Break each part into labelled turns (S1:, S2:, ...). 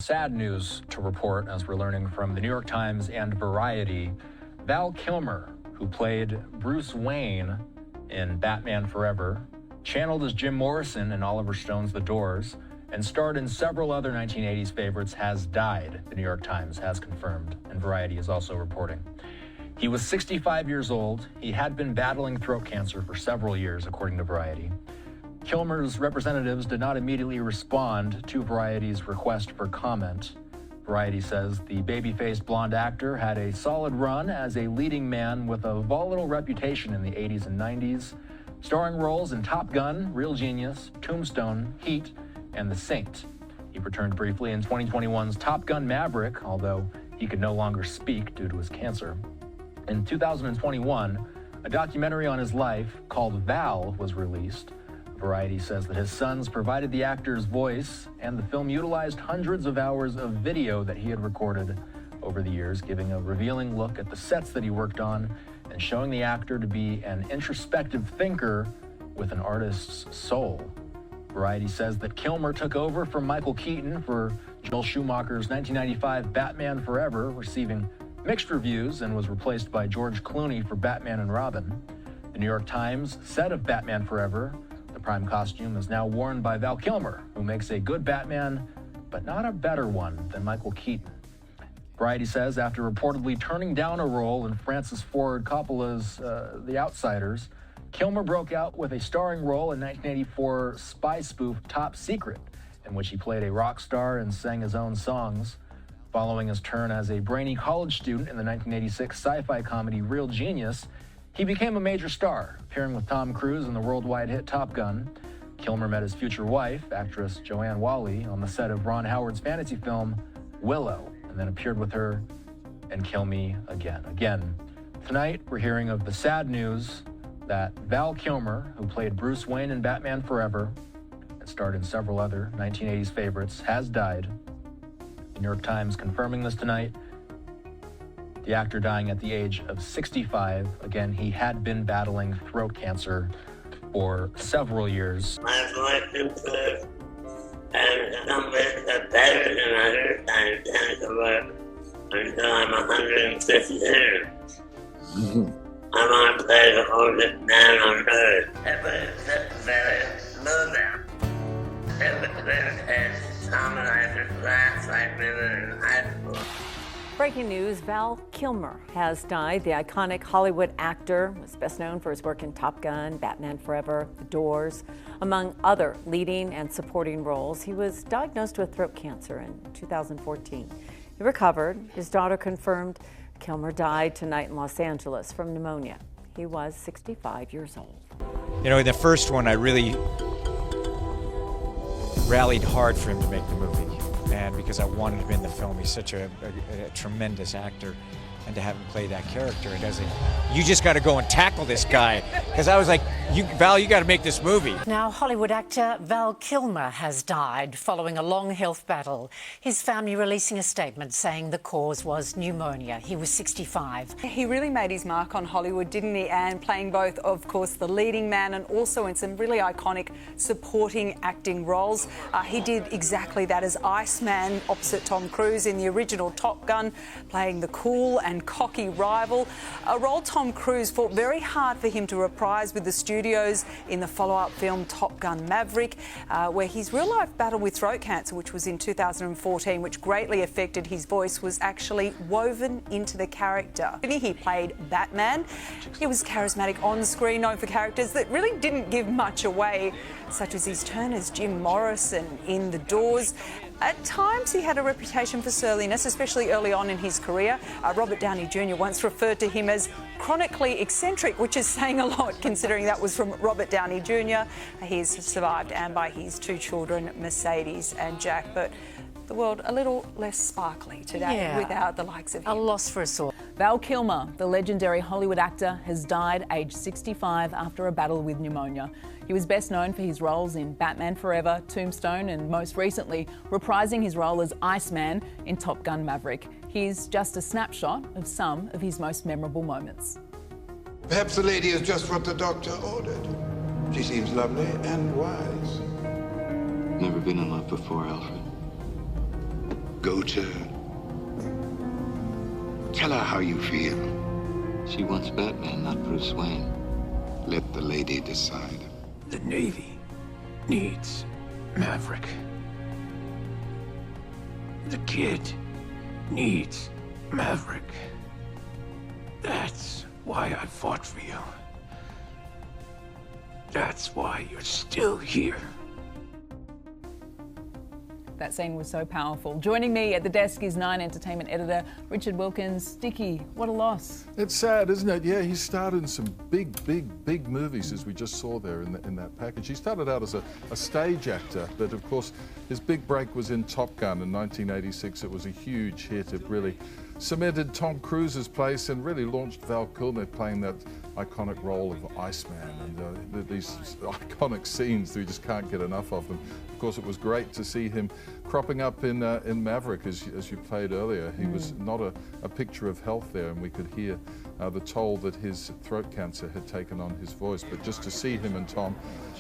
S1: sad news to report, as we're learning from the New York Times and Variety. Val Kilmer, who played Bruce Wayne in Batman Forever, channeled as Jim Morrison in Oliver Stone's The Doors, and starred in several other 1980s favorites, has died, the New York Times has confirmed, and Variety is also reporting. He was 65 years old. He had been battling throat cancer for several years, according to Variety. Kilmer's representatives did not immediately respond to Variety's request for comment. Variety says the baby-faced blonde actor had a solid run as a leading man with a volatile reputation in the 80s and 90s, starring roles in Top Gun, Real Genius, Tombstone, Heat, and The Saint. He returned briefly in 2021's Top Gun Maverick, although he could no longer speak due to his cancer. In 2021, a documentary on his life called Val was released. Variety says that his sons provided the actor's voice, and the film utilized hundreds of hours of video that he had recorded over the years, giving a revealing look at the sets that he worked on and showing the actor to be an introspective thinker with an artist's soul. Variety says that Kilmer took over from Michael Keaton for Joel Schumacher's 1995 Batman Forever, receiving mixed reviews, and was replaced by George Clooney for Batman and Robin. The New York Times said of Batman Forever, the prime costume is now worn by Val Kilmer, who makes a good Batman, but not a better one than Michael Keaton. Variety says after reportedly turning down a role in Francis Ford Coppola's The Outsiders, Kilmer broke out with a starring role in 1984 spy spoof Top Secret, in which he played a rock star and sang his own songs. Following his turn as a brainy college student in the 1986 sci-fi comedy Real Genius, he became a major star, appearing with Tom Cruise in the worldwide hit Top Gun. Kilmer met his future wife, actress Joanne Whalley, on the set of Ron Howard's fantasy film Willow, and then appeared with her in Kill Me Again. Again, tonight we're hearing of the sad news that Val Kilmer, who played Bruce Wayne in Batman Forever and starred in several other 1980s favorites, has died. The New York Times confirming this tonight. The actor dying at the age of 65. Again, he had been battling throat cancer for several years.
S2: My voice improved, and some weeks are better than others. I intend to work until I'm 152. I want to play the oldest man on earth. It was just very moving. It was very traumatizing class like we were in high school.
S3: Breaking news, Val Kilmer has died. The iconic Hollywood actor was best known for his work in Top Gun, Batman Forever, The Doors, among other leading and supporting roles. He was diagnosed with throat cancer in 2014. He recovered. His daughter confirmed Kilmer died tonight in Los Angeles from pneumonia. He was 65 years old.
S4: You know, in the first one, I really rallied hard for him to make the movie. And because I wanted him in the film, he's such a tremendous actor, and to have him play that character, it doesn't. You just got to go and tackle this guy, because I was like, Val, you got to make this movie.
S5: Now, Hollywood actor Val Kilmer has died following a long health battle. His family releasing a statement saying the cause was pneumonia. He was 65.
S6: He really made his mark on Hollywood, didn't he, Anne? Playing both, of course, the leading man and also in some really iconic supporting acting roles. He did exactly that as Iceman opposite Tom Cruise in the original Top Gun, playing the cool and cocky rival. A role Tom Cruise fought very hard for him to reprise with the studios in the follow-up film Top Gun Maverick, where his real-life battle with throat cancer, which was in 2014, which greatly affected his voice, was actually woven into the character. He played Batman. He was charismatic on-screen, known for characters that really didn't give much away, such as his turn as Jim Morrison in The Doors. At times, he had a reputation for surliness, especially early on in his career. Robert Downey Jr. once referred to him as chronically eccentric, which is saying a lot considering that was from Robert Downey Jr. He is survived and by his two children, Mercedes and Jack. But the world a little less sparkly today without the likes of him.
S5: A loss for us all.
S7: Val Kilmer, the legendary Hollywood actor, has died aged 65 after a battle with pneumonia. He was best known for his roles in Batman Forever, Tombstone, and most recently reprising his role as Iceman in Top Gun Maverick. Here's just a snapshot of some of his most memorable moments.
S8: Perhaps the lady is just what the doctor ordered. She seems lovely and wise.
S9: Never been in love before, Alfred.
S8: Go to her. Tell her how you feel.
S9: She wants Batman, not Bruce Wayne.
S8: Let the lady decide.
S10: The Navy needs Maverick. The kid needs Maverick. That's why I fought for you. That's why you're still here.
S7: That scene was so powerful. Joining me at the desk is 9 Entertainment editor Richard Wilkins. Dickie, what a loss.
S11: It's sad, isn't it? Yeah, he started in some big movies, as we just saw there in that package. He started out as a stage actor, but of course his big break was in Top Gun in 1986. It was a huge hit. It really cemented Tom Cruise's place and really launched Val Kilmer playing that iconic role of Iceman, and these iconic scenes, we just can't get enough of them. Of course, it was great to see him cropping up in Maverick, as you played earlier. He was not a picture of health there, and we could hear the toll that his throat cancer had taken on his voice. But just to see him and Tom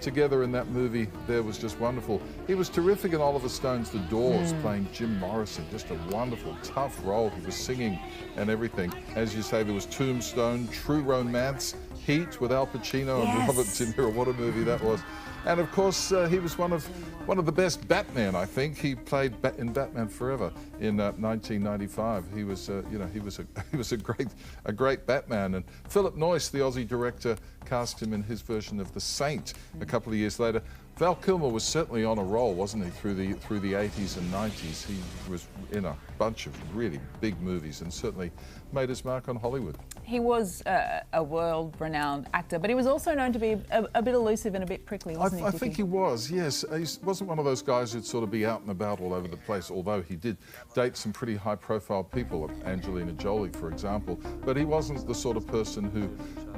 S11: together in that movie there was just wonderful. He was terrific in Oliver Stone's The Doors, playing Jim Morrison. Just a wonderful, tough role. He was singing and everything. As you say, there was Tombstone, True Romance, Heat with Al Pacino and Robert De Niro. What a movie that was. And of course, he was one of the best Batman. I think he played in Batman Forever in 1995. He was, he was a great Batman. And Philip Noyce, the Aussie director, cast him in his version of the Saint a couple of years later. Val Kilmer was certainly on a roll, wasn't he, through the 80s and 90s. He was in a bunch of really big movies and certainly made his mark on Hollywood.
S7: He was a world-renowned actor, but he was also known to be a bit elusive and a bit prickly, wasn't he?
S11: I think he was, yes. He wasn't one of those guys who'd sort of be out and about all over the place, although he did date some pretty high-profile people, Angelina Jolie, for example. But he wasn't the sort of person who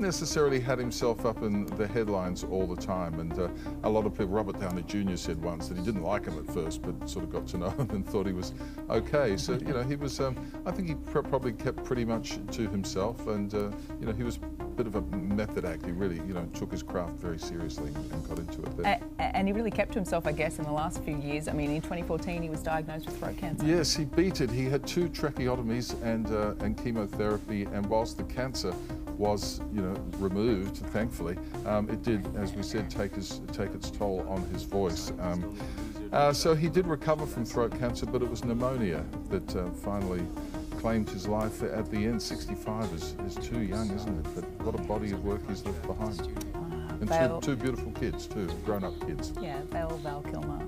S11: necessarily had himself up in the headlines all the time. And a lot of people, Robert Downey Jr. said once that he didn't like him at first, but sort of got to know him and thought he was okay. So, he was, I think he probably kept pretty much to himself, and, he was a bit of a method act. He really, took his craft very seriously and got into it there.
S7: And he really kept to himself, I guess, in the last few years. I mean, in 2014, he was diagnosed with throat cancer.
S11: Yes, he beat it. He had 2 tracheotomies and chemotherapy, and whilst the cancer was, removed, thankfully, it did, as we said, take its toll on his voice. So he did recover from throat cancer, but it was pneumonia that finally claimed his life at the end. 65 is too young, isn't it? But what a body of work he's left behind. And two beautiful kids too, grown-up kids.
S7: Yeah, Val Kilmer.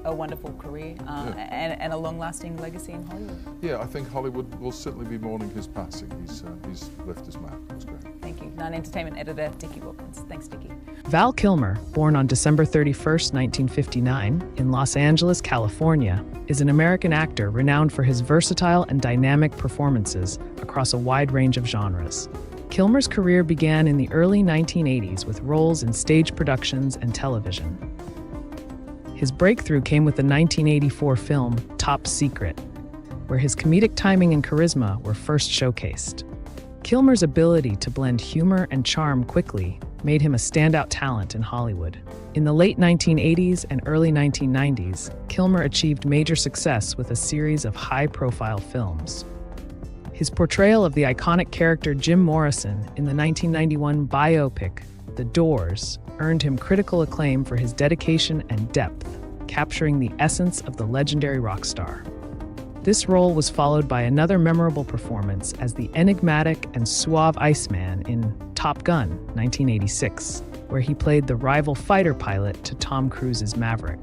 S7: A wonderful career and a long-lasting legacy in Hollywood.
S11: Yeah, I think Hollywood will certainly be mourning his passing. He's left his mark. It was great.
S7: Thank you. 9 Entertainment editor Dickie Wilkins. Thanks, Dickie.
S12: Val Kilmer, born on December 31st, 1959, in Los Angeles, California, is an American actor renowned for his versatile and dynamic performances across a wide range of genres. Kilmer's career began in the early 1980s with roles in stage productions and television. His breakthrough came with the 1984 film Top Secret, where his comedic timing and charisma were first showcased. Kilmer's ability to blend humor and charm quickly made him a standout talent in Hollywood. In the late 1980s and early 1990s, Kilmer achieved major success with a series of high-profile films. His portrayal of the iconic character Jim Morrison in the 1991 biopic The Doors earned him critical acclaim for his dedication and depth, capturing the essence of the legendary rock star. This role was followed by another memorable performance as the enigmatic and suave Iceman in Top Gun, 1986, where he played the rival fighter pilot to Tom Cruise's Maverick.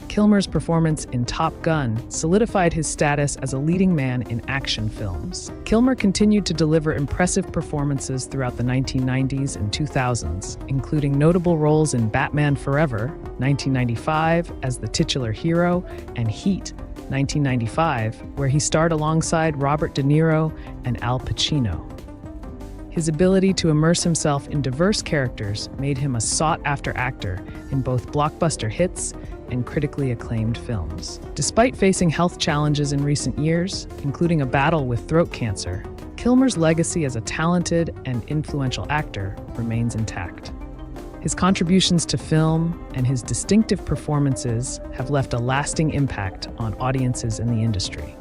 S12: Kilmer's performance in Top Gun solidified his status as a leading man in action films. Kilmer continued to deliver impressive performances throughout the 1990s and 2000s, including notable roles in Batman Forever, 1995, as the titular hero, and Heat, 1995, where he starred alongside Robert De Niro and Al Pacino. His ability to immerse himself in diverse characters made him a sought-after actor in both blockbuster hits and critically acclaimed films. Despite facing health challenges in recent years, including a battle with throat cancer, Kilmer's legacy as a talented and influential actor remains intact. His contributions to film and his distinctive performances have left a lasting impact on audiences in the industry.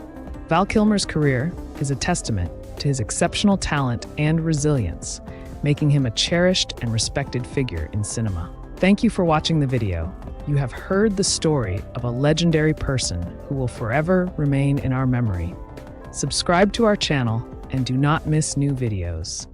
S12: Val Kilmer's career is a testament to his exceptional talent and resilience, making him a cherished and respected figure in cinema. Thank you for watching the video. You have heard the story of a legendary person who will forever remain in our memory. Subscribe to our channel and do not miss new videos.